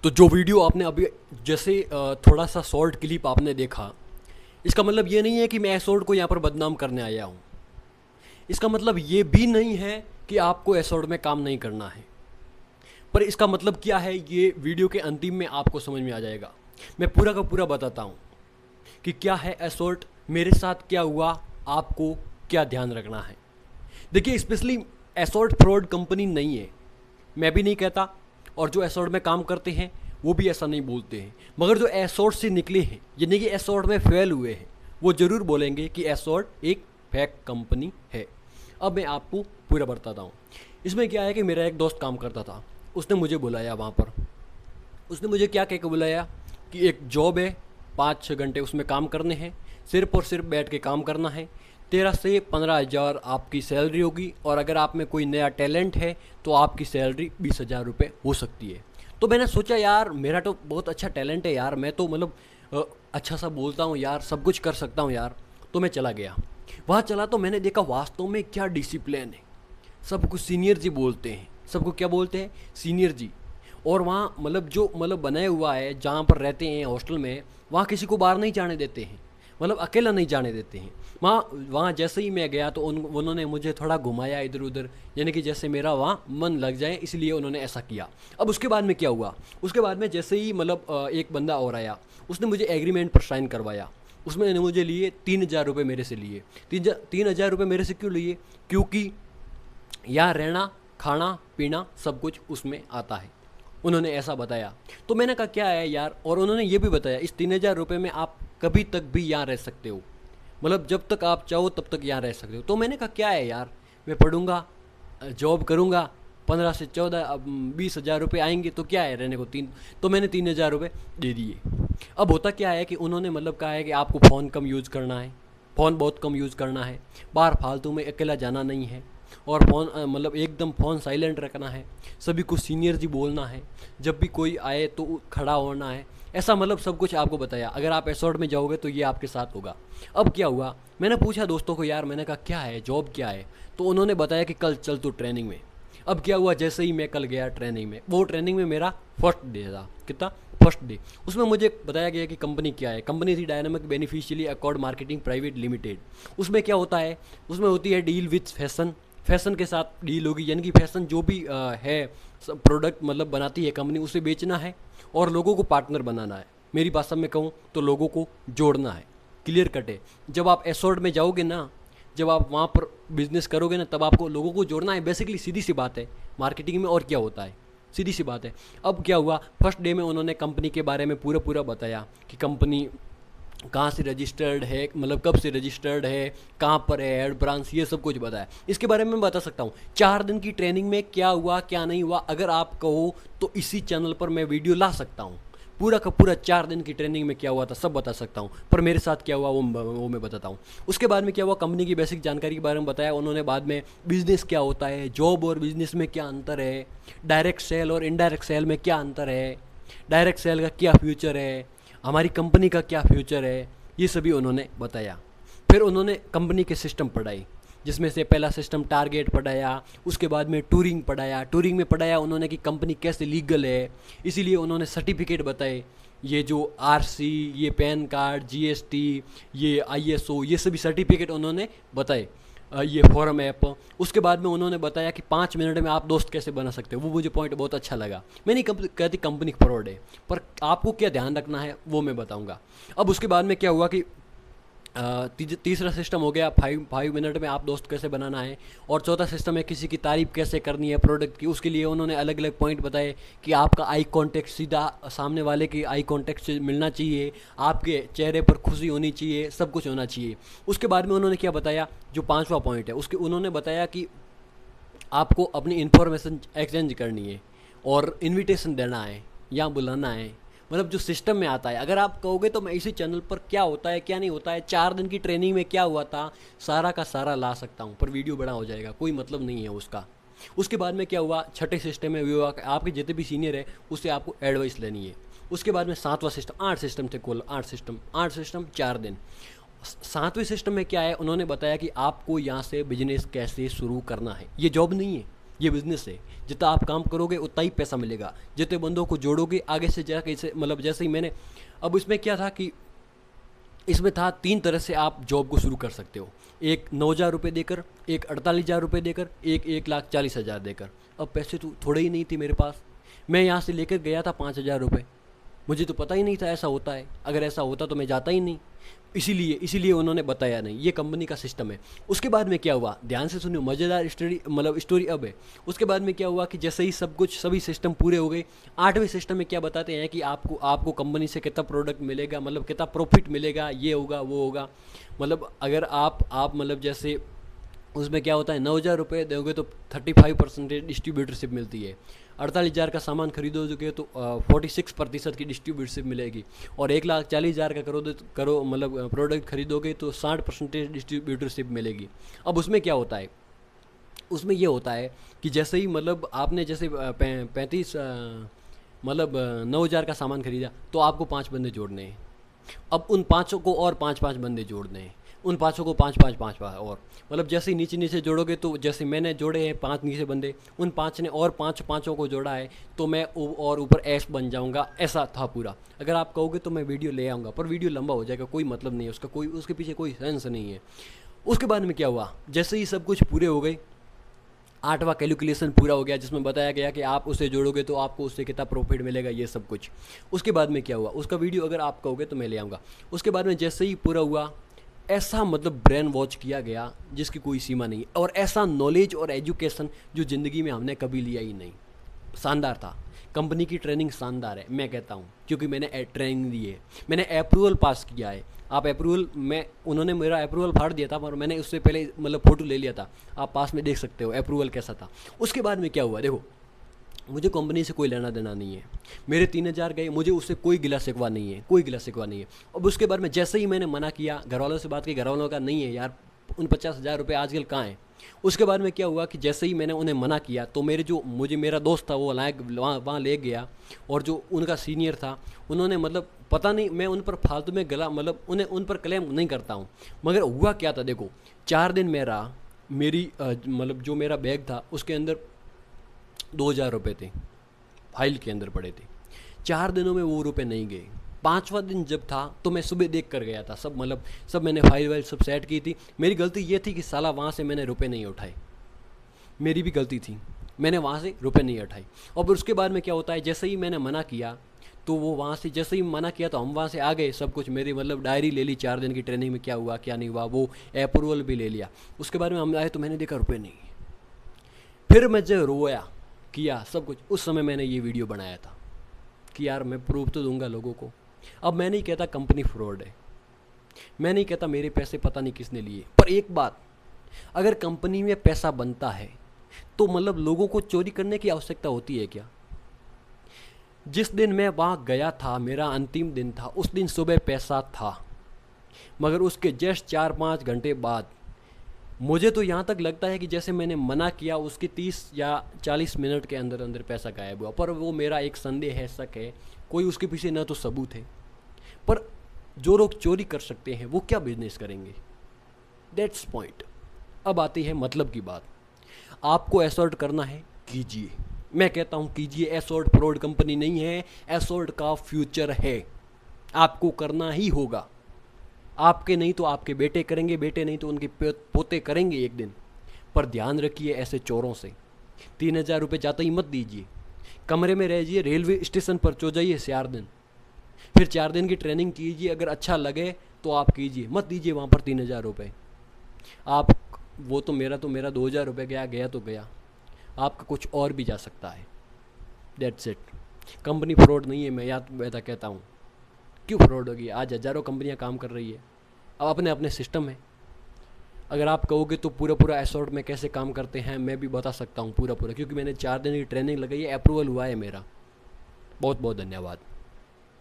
तो जो वीडियो आपने अभी जैसे थोड़ा सा शॉर्ट क्लिप आपने देखा, इसका मतलब ये नहीं है कि मैं एसोर्ड को यहाँ पर बदनाम करने आया हूँ। इसका मतलब ये भी नहीं है कि आपको एसोर्ड में काम नहीं करना है। पर इसका मतलब क्या है, ये वीडियो के अंतिम में आपको समझ में आ जाएगा। मैं पूरा का पूरा बताता हूँ कि क्या है एसोर्ट, मेरे साथ क्या हुआ, आपको क्या ध्यान रखना है। देखिए, स्पेशली एसोर्ट फ्रॉड कंपनी नहीं है, मैं भी नहीं कहता, और जो एसोर्ट में काम करते हैं वो भी ऐसा नहीं बोलते हैं। मगर जो एसोर्ट से निकले हैं, यानी कि एसोर्ट में फेल हुए हैं, वो ज़रूर बोलेंगे कि एसोर्ट एक फेक कंपनी है। अब मैं आपको पूरा बताता हूँ। इसमें क्या है कि मेरा एक दोस्त काम करता था, उसने मुझे बुलाया वहाँ पर। उसने मुझे क्या कह के बुलाया कि एक जॉब है, 5-6 घंटे उसमें काम करने हैं, सिर्फ और सिर्फ बैठ के काम करना है, 13 से 15 हज़ार आपकी सैलरी होगी, और अगर आप में कोई नया टैलेंट है तो आपकी सैलरी 20 हज़ार रुपये हो सकती है। तो मैंने सोचा यार मेरा तो बहुत अच्छा टैलेंट है यार, मैं तो मतलब अच्छा सा बोलता हूँ यार, सब कुछ कर सकता हूँ यार। तो मैं चला गया, वहाँ चला तो मैंने देखा वास्तव में क्या डिसिप्लिन है। सबको सीनियर जी बोलते हैं, सबको क्या बोलते हैं, सीनियर जी। और वहाँ मतलब जो मतलब बनाया हुआ है, जहाँ पर रहते हैं हॉस्टल में, वहाँ किसी को बाहर नहीं जाने देते हैं, मतलब अकेला नहीं जाने देते हैं। वहाँ वहाँ जैसे ही मैं गया तो उन्होंने मुझे थोड़ा घुमाया इधर उधर, यानी कि जैसे मेरा वहाँ मन लग जाए, इसलिए उन्होंने ऐसा किया। अब उसके बाद में क्या हुआ, उसके बाद में जैसे ही मतलब एक बंदा और आया, उसने मुझे एग्रीमेंट पर साइन करवाया। उसमें मुझे लिए 3 हज़ार रुपये मेरे से लिए। 3 हज़ार रुपये मेरे से क्यों लिए, क्योंकि यहाँ रहना खाना पीना सब कुछ उसमें आता है, उन्होंने ऐसा बताया। तो मैंने कहा क्या है यार, और उन्होंने ये भी बताया इस 3 हज़ार रुपये में आप कभी तक भी यहाँ रह सकते हो, मतलब जब तक आप चाहो तब तक यहाँ रह सकते हो। तो मैंने कहा क्या है यार, मैं पढ़ूंगा, जॉब करूंगा, 15 से 14 अब 20 हज़ार रुपये आएंगे तो क्या है रहने को तीन। तो मैंने 3 हज़ार रुपये दे दिए। अब होता क्या है कि उन्होंने मतलब कहा है कि आपको फ़ोन कम यूज़ करना है, फ़ोन बहुत कम यूज़ करना है, बाहर फालतू में अकेला जाना नहीं है, और फ़ोन मतलब एकदम फ़ोन साइलेंट रखना है, सभी को सीनियर जी बोलना है, जब भी कोई आए तो खड़ा होना है, ऐसा मतलब सब कुछ आपको बताया। अगर आप एसोर्ट में जाओगे तो ये आपके साथ होगा। अब क्या हुआ, मैंने पूछा दोस्तों को यार, मैंने कहा क्या है जॉब क्या है, तो उन्होंने बताया कि कल चल तू ट्रेनिंग में। अब क्या हुआ, जैसे ही मैं कल गया ट्रेनिंग में, वो ट्रेनिंग में मेरा फर्स्ट डे था। कितना, फर्स्ट डे। उसमें मुझे बताया गया कि कंपनी क्या है। कंपनी थी dynamic beneficially accord marketing private limited. उसमें क्या होता है, उसमें होती है डील विथ फैशन, फैशन के साथ डील होगी, यानी कि फैशन जो भी है प्रोडक्ट मतलब बनाती है कंपनी, उसे बेचना है और लोगों को पार्टनर बनाना है। मेरी भाषा में कहूँ तो लोगों को जोड़ना है, क्लियर कट है। जब आप एसोर्ट में जाओगे ना, जब आप वहाँ पर बिजनेस करोगे ना, तब आपको लोगों को जोड़ना है, बेसिकली सीधी सी बात है मार्केटिंग में। और क्या होता है, सीधी सी बात है। अब क्या हुआ, फर्स्ट डे में उन्होंने कंपनी के बारे में पूरा पूरा बताया कि कंपनी कहाँ से रजिस्टर्ड है, मतलब कब से रजिस्टर्ड है, कहाँ पर है हेड ब्रांच, ये सब कुछ बताया। इसके बारे में मैं बता सकता हूँ 4 दिन की ट्रेनिंग में क्या हुआ क्या नहीं हुआ। अगर आप कहो तो इसी चैनल पर मैं वीडियो ला सकता हूँ, पूरा का पूरा 4 दिन की ट्रेनिंग में क्या हुआ था सब बता सकता हूँ। पर मेरे साथ क्या हुआ वो मैं बताता हूँ। उसके बाद में क्या हुआ, कंपनी की बेसिक जानकारी के बारे में बताया उन्होंने। बाद में बिजनेस क्या होता है, जॉब और बिजनेस में क्या अंतर है, डायरेक्ट सेल और इनडायरेक्ट सेल में क्या अंतर है, डायरेक्ट सेल का क्या फ्यूचर है, हमारी कंपनी का क्या फ्यूचर है, ये सभी उन्होंने बताया। फिर उन्होंने कंपनी के सिस्टम पढ़ाई, जिसमें से पहला सिस्टम टारगेट पढ़ाया, उसके बाद में टूरिंग पढ़ाया। टूरिंग में पढ़ाया उन्होंने कि कंपनी कैसे लीगल है, इसीलिए उन्होंने सर्टिफिकेट बताए, ये जो आरसी, ये पैन कार्ड, जीएसटी, ये आईएसओ, ये सभी सर्टिफिकेट उन्होंने बताए, ये फॉरम ऐप। उसके बाद में उन्होंने बताया कि 5 मिनट में आप दोस्त कैसे बना सकते हो। वो मुझे पॉइंट बहुत अच्छा लगा। मैं नहीं कहती कंपनी फ्रॉड है, पर आपको क्या ध्यान रखना है वो मैं बताऊंगा। अब उसके बाद में क्या हुआ कि तीसरा सिस्टम हो गया 5 मिनट में आप दोस्त कैसे बनाना है, और चौथा सिस्टम है किसी की तारीफ कैसे करनी है प्रोडक्ट की। उसके लिए उन्होंने अलग अलग पॉइंट बताए कि आपका आई कांटेक्ट सीधा सामने वाले की आई कांटेक्ट से मिलना चाहिए, आपके चेहरे पर खुशी होनी चाहिए, सब कुछ होना चाहिए। उसके बाद में उन्होंने क्या बताया, जो 5वां पॉइंट है उसके उन्होंने बताया कि आपको अपनी इन्फॉर्मेशन एक्सचेंज करनी है और इन्विटेशन देना है या बुलाना है, मतलब जो सिस्टम में आता है। अगर आप कहोगे तो मैं इसी चैनल पर क्या होता है क्या नहीं होता है, 4 दिन की ट्रेनिंग में क्या हुआ था, सारा का सारा ला सकता हूँ, पर वीडियो बड़ा हो जाएगा, कोई मतलब नहीं है उसका। उसके बाद में क्या हुआ, छठे सिस्टम में हुआ आपके जितने भी सीनियर है उससे आपको एडवाइस लेनी है। उसके बाद में 7वां सिस्टम, 8 सिस्टम थे कुल, 8 सिस्टम 4 दिन। 7वें सिस्टम में क्या है, उन्होंने बताया कि आपको यहाँ से बिजनेस कैसे शुरू करना है। ये जॉब नहीं है, ये बिज़नेस है, जितना आप काम करोगे उतना ही पैसा मिलेगा, जितने बंदों को जोड़ोगे आगे से जाके इसे मतलब जैसे ही मैंने, अब इसमें क्या था कि इसमें था 3 तरह से आप जॉब को शुरू कर सकते हो, एक 9,000 रुपये देकर, एक 48,000 रुपये देकर, एक 1,40,000 देकर। अब पैसे तो थोड़े ही नहीं थे मेरे पास, मैं यहाँ से लेकर गया था 5,000 रुपये, मुझे तो पता ही नहीं था ऐसा होता है, अगर ऐसा होता तो मैं जाता ही नहीं, इसीलिए उन्होंने बताया नहीं, ये कंपनी का सिस्टम है। उसके बाद में क्या हुआ, ध्यान से सुनियो, मज़ेदार स्टोरी मतलब स्टोरी अब है। उसके बाद में क्या हुआ कि जैसे ही सब कुछ सभी सिस्टम पूरे हो गए, 8वें सिस्टम में क्या बताते हैं कि आपको आपको कंपनी से कितना प्रोडक्ट मिलेगा, मतलब कितना प्रॉफिट मिलेगा, ये होगा वो होगा। मतलब अगर आप मतलब जैसे उसमें क्या होता है, 9,000 रुपये दोगे तो 35% डिस्ट्रीब्यूटरशिप मिलती है, 48,000 का सामान खरीदोगे तो 46% की डिस्ट्रीब्यूटरशिप मिलेगी, और 1,40,000 का करो मतलब प्रोडक्ट खरीदोगे तो 60% डिस्ट्रीब्यूटरशिप मिलेगी। अब उसमें क्या होता है, उसमें ये होता है कि जैसे ही मतलब आपने जैसे 35 मतलब 9,000 का सामान खरीदा तो आपको 5 बंदे जोड़ने हैं। अब उन पाँचों को और 5-5 बंदे जोड़ने हैं, उन पाँचों को 5-5 और मतलब जैसे ही नीचे नीचे जोड़ोगे तो जैसे मैंने जोड़े हैं 5 नीचे बंदे, उन 5 ने और पाँचों को जोड़ा है तो मैं और ऊपर एस बन जाऊंगा। ऐसा था पूरा। अगर आप कहोगे तो मैं वीडियो ले आऊँगा, पर वीडियो लंबा हो जाएगा, कोई मतलब नहीं है उसका, कोई उसके पीछे कोई सेंस नहीं है। उसके बाद में क्या हुआ, जैसे ही सब कुछ पूरे हो गए, 8वां कैलकुलेशन पूरा हो गया जिसमें बताया गया कि आप उसे जोड़ोगे तो आपको उससे कितना प्रॉफिट मिलेगा, ये सब कुछ। उसके बाद में क्या हुआ, उसका वीडियो अगर आप कहोगे तो मैं ले आऊँगा। उसके बाद में जैसे ही पूरा हुआ, ऐसा मतलब ब्रेन वॉच किया गया जिसकी कोई सीमा नहीं, और ऐसा नॉलेज और एजुकेशन जो ज़िंदगी में हमने कभी लिया ही नहीं। शानदार था, कंपनी की ट्रेनिंग शानदार है, मैं कहता हूँ, क्योंकि मैंने ट्रेनिंग दी है, मैंने अप्रूवल पास किया है। आप अप्रूवल में उन्होंने मेरा अप्रूवल फाड़ दिया था, पर मैंने उससे पहले मतलब फ़ोटो ले लिया था, आप पास में देख सकते हो अप्रूवल कैसा था। उसके बाद में क्या हुआ, देखो मुझे कंपनी से कोई लेना देना नहीं है, मेरे 3,000 गए, मुझे उससे कोई गिला शिकवा नहीं है, कोई गिला शिकवा नहीं है। अब उसके बाद में जैसे ही मैंने मना किया, घर वालों से बात की, घर वालों का नहीं है यार, उन 50,000 रुपये आजकल कहाँ हैं। उसके बाद में क्या हुआ कि जैसे ही मैंने उन्हें मना किया तो मेरा दोस्त था वो लायक वहाँ ले गया, और जो उनका सीनियर था उन्होंने मतलब पता नहीं, मैं उन पर फालतू में गला मतलब उन पर क्लेम नहीं करता हूँ, मगर हुआ क्या था देखो, 4 दिन मेरी मतलब जो मेरा बैग था उसके अंदर 2,000 रुपये थे, फाइल के अंदर पड़े थे। 4 दिनों में वो रुपये नहीं गए। 5वां दिन जब था तो मैं सुबह देख कर गया था, सब मैंने फाइल वाइल सब सेट की थी। मेरी गलती ये थी कि साला वहाँ से मैंने रुपये नहीं उठाए, मेरी भी गलती थी, मैंने वहाँ से रुपये नहीं उठाए। और उसके बाद में क्या होता है, जैसे ही मैंने मना किया तो वो वहाँ से, जैसे ही मना किया तो हम वहाँ से आ गए, सब कुछ मेरी मतलब डायरी ले ली, 4 दिन की ट्रेनिंग में क्या हुआ क्या नहीं हुआ, वो अप्रूवल भी ले लिया। उसके बाद में हम आए तो मैंने देखा रुपये नहीं। फिर मैं जब रोया किया सब कुछ, उस समय मैंने ये वीडियो बनाया था कि यार मैं प्रूफ तो दूंगा लोगों को। अब मैं नहीं कहता कंपनी फ्रॉड है, मैं नहीं कहता मेरे पैसे पता नहीं किसने लिए, पर एक बात, अगर कंपनी में पैसा बनता है तो मतलब लोगों को चोरी करने की आवश्यकता होती है क्या। जिस दिन मैं वहाँ गया था, मेरा अंतिम दिन था, उस दिन सुबह पैसा था, मगर उसके जस्ट 4-5 घंटे बाद मुझे तो यहाँ तक लगता है कि जैसे मैंने मना किया उसके 30 या 40 मिनट के अंदर अंदर पैसा गायब हुआ। पर वो मेरा एक संदेह है, शक है, कोई उसके पीछे न तो सबूत है, पर जो लोग चोरी कर सकते हैं वो क्या बिजनेस करेंगे, दैट्स पॉइंट। अब आती है मतलब की बात, आपको एसॉर्ट करना है कीजिए, मैं कहता हूँ कीजिए। एसॉर्ट फ्रॉड कंपनी नहीं है, एसॉर्ट का फ्यूचर है, आपको करना ही होगा। आपके नहीं तो आपके बेटे करेंगे, बेटे नहीं तो उनके पोते करेंगे एक दिन। पर ध्यान रखिए ऐसे चोरों से 3,000 रुपये जाता ही मत दीजिए, कमरे में रहिए, रेलवे स्टेशन पर चो जाइए 4 दिन, फिर 4 दिन की ट्रेनिंग कीजिए, अगर अच्छा लगे तो आप कीजिए, मत दीजिए वहाँ पर 3,000 रुपये। आप वो तो मेरा 2,000 रुपये गया तो गया, आपका कुछ और भी जा सकता है, दैट्स इट। कंपनी फ्रॉड नहीं है, मैं ऐसा कहता हूँ। क्यों फ्रॉड होगी, आज हज़ारों कंपनियां काम कर रही है, अब अपने अपने सिस्टम है। अगर आप कहोगे तो पूरा एसॉर्ट में कैसे काम करते हैं मैं भी बता सकता हूँ पूरा, क्योंकि मैंने 4 दिन की ट्रेनिंग लगाई है, अप्रूवल हुआ है मेरा। बहुत बहुत धन्यवाद।